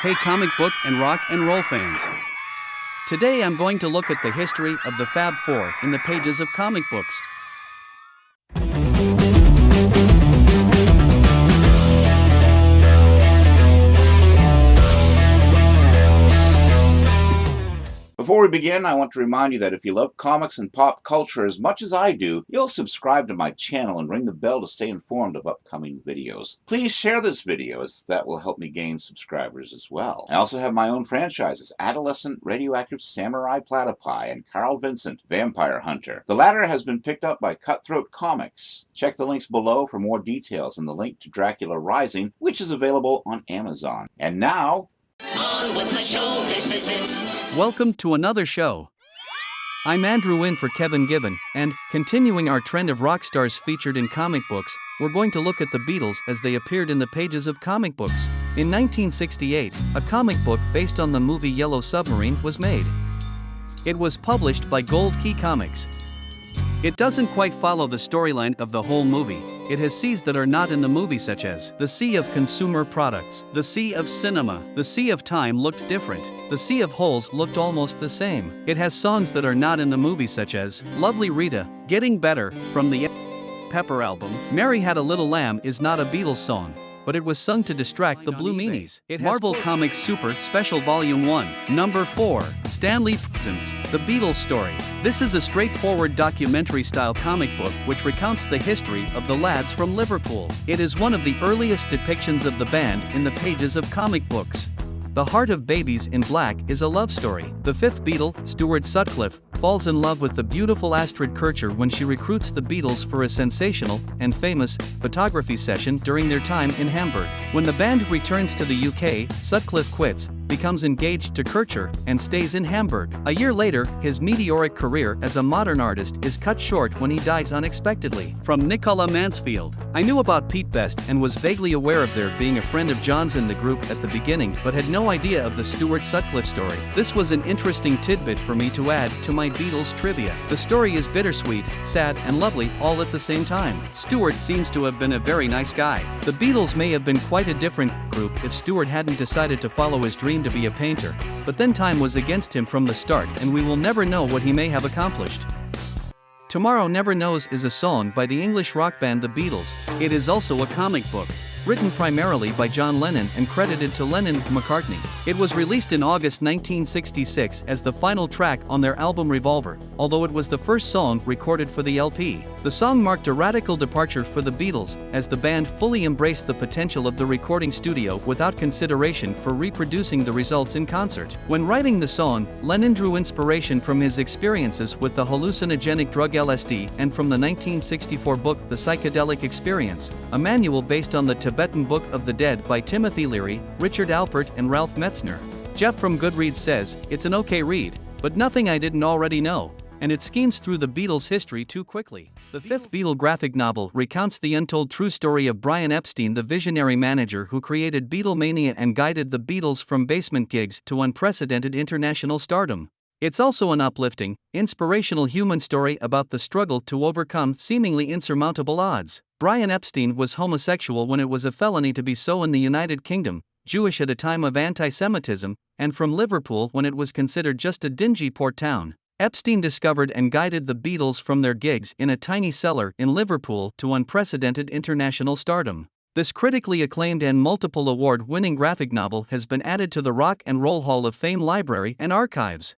Hey comic book and rock and roll fans. Today I'm going to look at the history of the Fab Four in the pages of comic books. Before we begin, I want to remind you that if you love comics and pop culture as much as I do, you'll subscribe to my channel and ring the bell to stay informed of upcoming videos. Please share this video, as that will help me gain subscribers as well. I also have my own franchises, Adolescent Radioactive Samurai Platypi and Carl Vincent Vampire Hunter. The latter has been picked up by Cutthroat Comics. Check the links below for more details and the link to Dracula Rising, which is available on Amazon. And now, on with the show, this is it. Welcome to another show. I'm Andrew in for Kevin Gibbon, and, continuing our trend of rock stars featured in comic books, we're going to look at the Beatles as they appeared in the pages of comic books. In 1968, a comic book based on the movie Yellow Submarine was made. It was published by Gold Key Comics. It doesn't quite follow the storyline of the whole movie. It has seas that are not in the movie, such as the Sea of Consumer Products, the Sea of Cinema. The Sea of Time looked different. The Sea of Holes looked almost the same. It has songs that are not in the movie, such as Lovely Rita, Getting Better, from the Pepper album. Mary Had a Little Lamb is not a Beatles song, but it was sung to distract the Blue Meanies. It has Marvel Comics Super Special Volume 1, Number 4, Stanley Presents, The Beatles Story. This is a straightforward documentary-style comic book which recounts the history of the lads from Liverpool. It is one of the earliest depictions of the band in the pages of comic books. The Heart of Babies in Black is a love story. The fifth Beatle, Stuart Sutcliffe, falls in love with the beautiful Astrid Kircher when she recruits the Beatles for a sensational and famous photography session during their time in Hamburg. When the band returns to the UK, Sutcliffe quits, becomes engaged to Kircher, and stays in Hamburg. A year later, his meteoric career as a modern artist is cut short when he dies unexpectedly. From Nicola Mansfield. I knew about Pete Best and was vaguely aware of there being a friend of John's in the group at the beginning, but had no idea of the Stuart Sutcliffe story. This was an interesting tidbit for me to add to my Beatles trivia. The story is bittersweet, sad, and lovely all at the same time. Stuart seems to have been a very nice guy. The Beatles may have been quite a different group if Stuart hadn't decided to follow his dream to be a painter, but then time was against him from the start, and we will never know what he may have accomplished. Tomorrow Never Knows is a song by the English rock band The Beatles. It is also a comic book, written primarily by John Lennon and credited to Lennon-McCartney. It was released in August 1966 as the final track on their album Revolver, although it was the first song recorded for the LP. The song marked a radical departure for the Beatles, as the band fully embraced the potential of the recording studio without consideration for reproducing the results in concert. When writing the song, Lennon drew inspiration from his experiences with the hallucinogenic drug LSD and from the 1964 book The Psychedelic Experience, a manual based on the Tibetan Book of the Dead by Timothy Leary, Richard Alpert, and Ralph Metzner. Jeff from Goodreads says, "It's an okay read, but nothing I didn't already know, and it schemes through the Beatles' history too quickly." The fifth Beatle graphic novel recounts the untold true story of Brian Epstein, the visionary manager who created Beatlemania and guided the Beatles from basement gigs to unprecedented international stardom. It's also an uplifting, inspirational human story about the struggle to overcome seemingly insurmountable odds. Brian Epstein was homosexual when it was a felony to be so in the United Kingdom, Jewish at a time of anti-Semitism, and from Liverpool when it was considered just a dingy port town. Epstein discovered and guided the Beatles from their gigs in a tiny cellar in Liverpool to unprecedented international stardom. This critically acclaimed and multiple award-winning graphic novel has been added to the Rock and Roll Hall of Fame library and archives.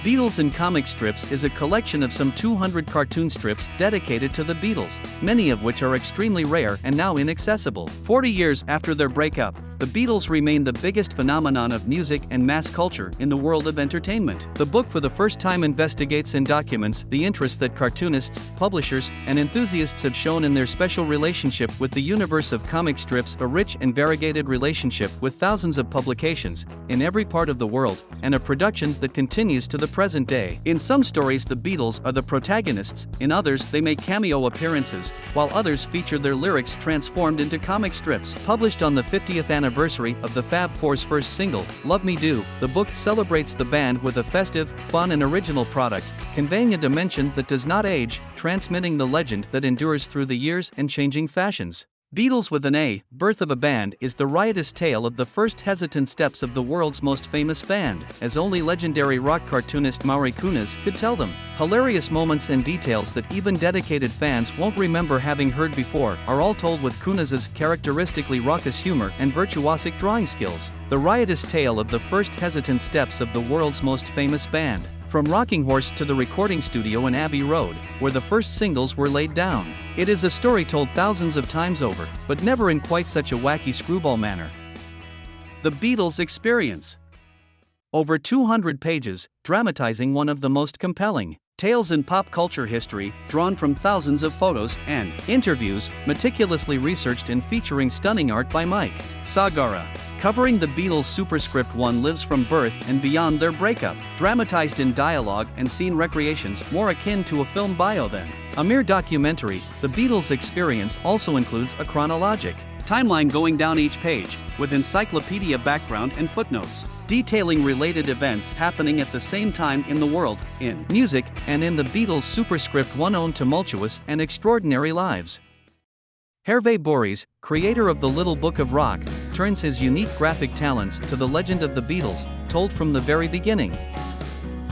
Beatles in Comic Strips is a collection of some 200 cartoon strips dedicated to the Beatles, many of which are extremely rare and now inaccessible. 40 years after their breakup, the Beatles remain the biggest phenomenon of music and mass culture in the world of entertainment. The book for the first time investigates and documents the interest that cartoonists, publishers, and enthusiasts have shown in their special relationship with the universe of comic strips, a rich and variegated relationship with thousands of publications in every part of the world, and a production that continues to the present day. In some stories, the Beatles are the protagonists, in others, they make cameo appearances, while others feature their lyrics transformed into comic strips. Published on the 50th anniversary of the Fab Four's first single, Love Me Do, the book celebrates the band with a festive, fun, and original product, conveying a dimension that does not age, transmitting the legend that endures through the years and changing fashions. Beatles with an A, Birth of a Band is the riotous tale of the first hesitant steps of the world's most famous band, as only legendary rock cartoonist Maury Kunis could tell them. Hilarious moments and details that even dedicated fans won't remember having heard before are all told with Kunis's characteristically raucous humor and virtuosic drawing skills. The riotous tale of the first hesitant steps of the world's most famous band. From Rocking Horse to the recording studio in Abbey Road, where the first singles were laid down. It is a story told thousands of times over, but never in quite such a wacky screwball manner. The Beatles Experience. Over 200 pages, dramatizing one of the most compelling tales in pop culture history, drawn from thousands of photos and interviews, meticulously researched and featuring stunning art by Mike Sagara. Covering the Beatles' Superscript 1 lives from birth and beyond their breakup, dramatized in dialogue and scene recreations more akin to a film bio than a mere documentary. The Beatles Experience also includes a chronologic timeline going down each page, with encyclopedia background and footnotes, detailing related events happening at the same time in the world, in music, and in the Beatles' Superscript 1 own tumultuous and extraordinary lives. Hervé Boris, creator of the Little Book of Rock, turns his unique graphic talents to the legend of the Beatles, told from the very beginning.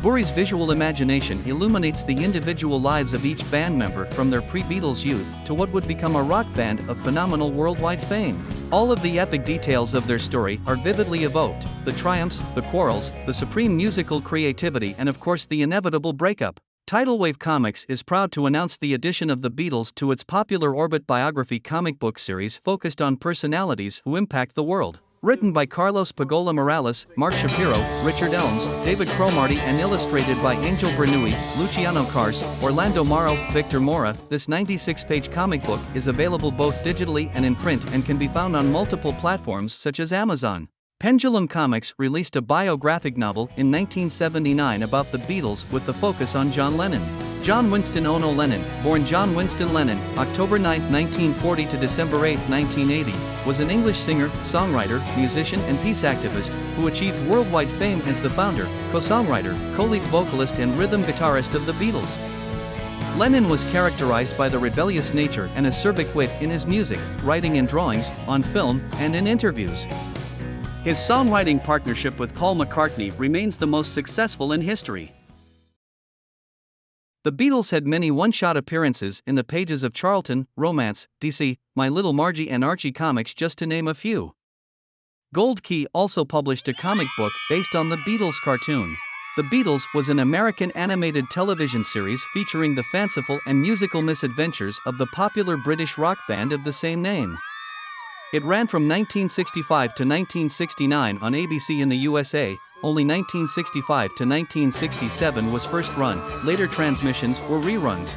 Boris' visual imagination illuminates the individual lives of each band member from their pre-Beatles youth to what would become a rock band of phenomenal worldwide fame. All of the epic details of their story are vividly evoked: the triumphs, the quarrels, the supreme musical creativity, and of course the inevitable breakup. Tidal Wave Comics is proud to announce the addition of the Beatles to its popular Orbit biography comic book series focused on personalities who impact the world. Written by Carlos Pagola Morales, Mark Shapiro, Richard Elms, David Cromartie, and illustrated by Angel Bernoulli, Luciano Cars, Orlando Morrow, Victor Mora, this 96-page comic book is available both digitally and in print and can be found on multiple platforms such as Amazon. Pendulum Comics released a biographic novel in 1979 about the Beatles with the focus on John Lennon. John Winston Ono Lennon, born John Winston Lennon, October 9, 1940 to December 8, 1980, was an English singer, songwriter, musician and peace activist who achieved worldwide fame as the founder, co-songwriter, co-lead vocalist and rhythm guitarist of the Beatles. Lennon was characterized by the rebellious nature and acerbic wit in his music, writing and drawings, on film, and in interviews. His songwriting partnership with Paul McCartney remains the most successful in history. The Beatles had many one-shot appearances in the pages of Charlton, Romance, DC, My Little Margie and Archie comics, just to name a few. Gold Key also published a comic book based on the Beatles cartoon. The Beatles was an American animated television series featuring the fanciful and musical misadventures of the popular British rock band of the same name. It ran from 1965 to 1969 on ABC in the USA. Only 1965 to 1967 was first run, later transmissions were reruns.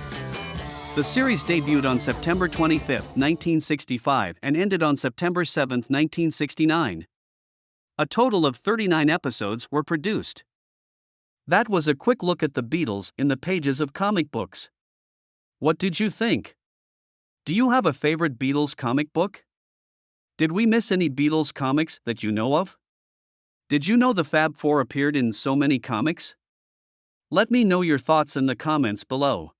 The series debuted on September 25, 1965 and ended on September 7, 1969. A total of 39 episodes were produced. That was a quick look at the Beatles in the pages of comic books. What did you think? Do you have a favorite Beatles comic book? Did we miss any Beatles comics that you know of? Did you know the Fab Four appeared in so many comics? Let me know your thoughts in the comments below.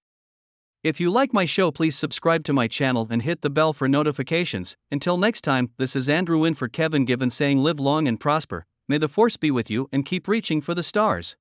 If you like my show, please subscribe to my channel and hit the bell for notifications. Until next time, this is Andrew in for Kevin Given saying live long and prosper. May the force be with you and keep reaching for the stars.